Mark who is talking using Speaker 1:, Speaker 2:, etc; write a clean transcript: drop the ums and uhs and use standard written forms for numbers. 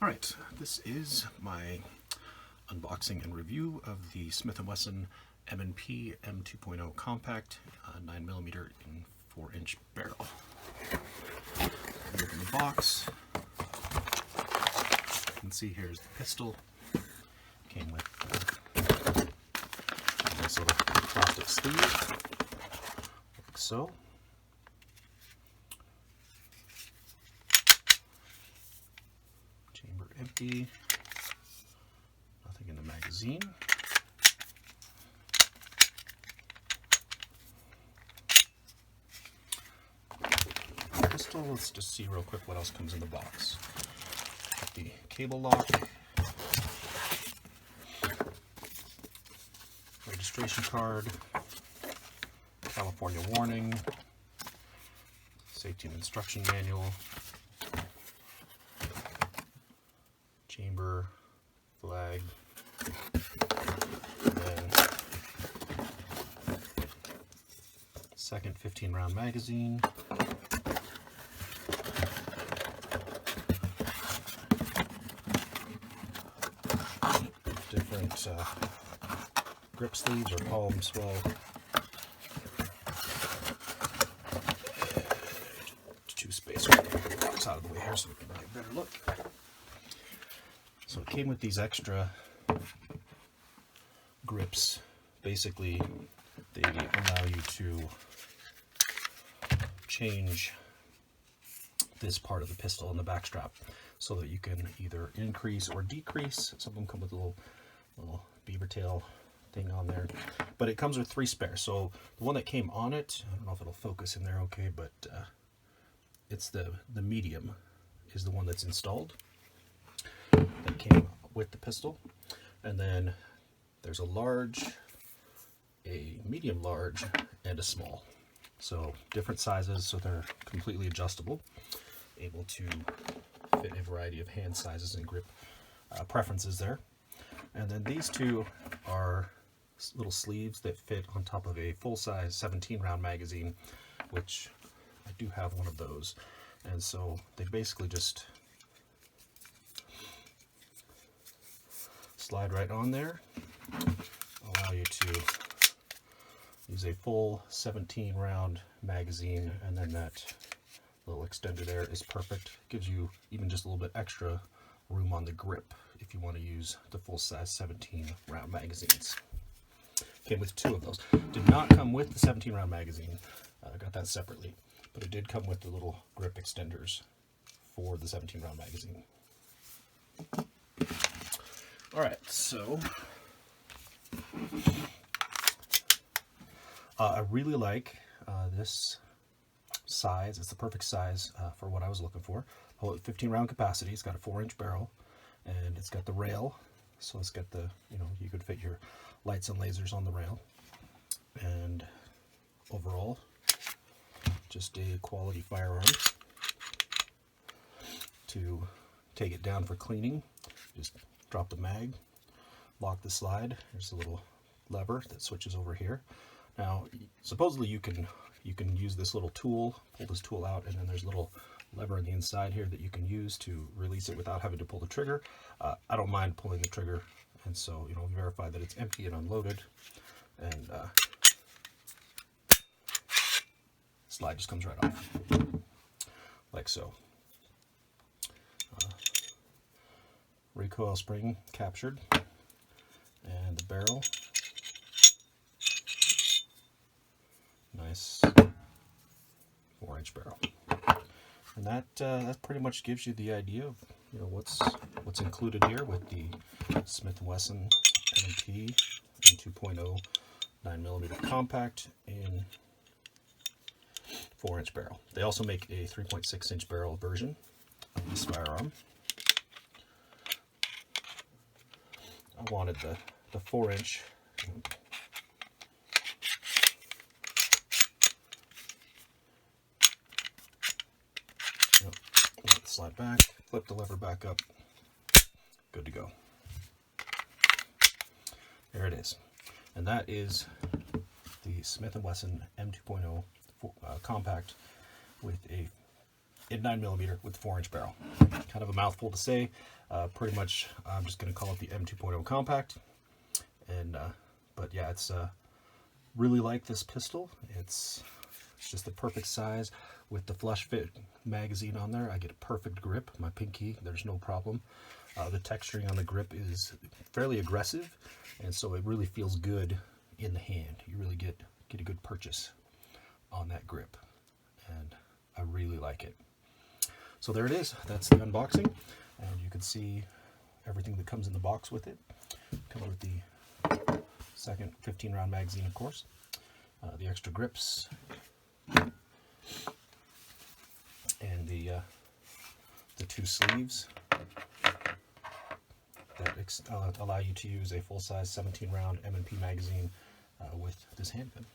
Speaker 1: Alright, this is my unboxing and review of the Smith Wesson M&P M2.0 Compact 9mm in 4-inch barrel. Open the box. You can see here's the pistol. Came with this little plastic sleeve, like so. Chamber empty, nothing in the magazine. Pistol, let's just see real quick what else comes in the box. Got the cable lock, registration card, California warning, safety and instruction manual, chamber, flag, and then second 15-round magazine. Different grip sleeves or palm swell. Two space box out of the way here so we can get a better look. So it came with these extra grips. Basically, they allow you to change this part of the pistol in the back strap so that you can either increase or decrease. Some of them come with a little beaver tail thing on there, but it comes with 3 spares. So the one that came on it, I don't know if it'll focus in there okay, but it's the medium is the one that's installed that came with the pistol. And then there's a large, a medium large, and a small. So different sizes, so they're completely adjustable, able to fit a variety of hand sizes and grip preferences there. And then these two are little sleeves that fit on top of a full-size 17-round magazine, which I do have one of those. And so they basically just slide right on there, allow you to use a full 17-round magazine, and then that little extender there is perfect. Gives you even just a little bit extra room on the grip if you want to use the full-size 17-round magazines. Came with 2 of those. Did not come with the 17-round magazine. I got that separately, but it did come with the little grip extenders for the 17-round magazine. All right, so I really like this size. It's the perfect size for what I was looking for. 15-round capacity. It's got a 4-inch barrel, and it's got the rail. So it's got the, you could fit your lights and lasers on the rail. And overall, just a quality firearm. To take it down for cleaning, just drop the mag, lock the slide. There's a little lever that switches over here. Now, supposedly you can use this little tool, pull this tool out, and then there's a little lever on the inside here that you can use to release it without having to pull the trigger. I don't mind pulling the trigger, and so verify that it's empty and unloaded, and slide just comes right off, like so. Recoil spring captured, and the barrel, nice 4-inch barrel. And that pretty much gives you the idea of what's included here with the Smith Wesson M&P M2.0 9mm Compact in 4-inch barrel. They also make a 3.6-inch barrel version of this firearm. I wanted the 4-inch. Slide back, flip the lever back up, good to go. There it is. And that is the Smith & Wesson M2.0 Compact with a in 9mm with 4-inch barrel. Kind of a mouthful to say. Pretty much, I'm just going to call it the M2.0 Compact. And but yeah, it's really like this pistol. It's just the perfect size with the flush fit magazine on there. I get a perfect grip. My pinky, there's no problem. The texturing on the grip is fairly aggressive, and so it really feels good in the hand. You really get a good purchase on that grip, and I really like it. So there it is. That's the unboxing, and you can see everything that comes in the box with it. Comes with the second 15-round magazine, of course, the extra grips, and the 2 sleeves that allow you to use a full-size 17-round M&P magazine with this handgun.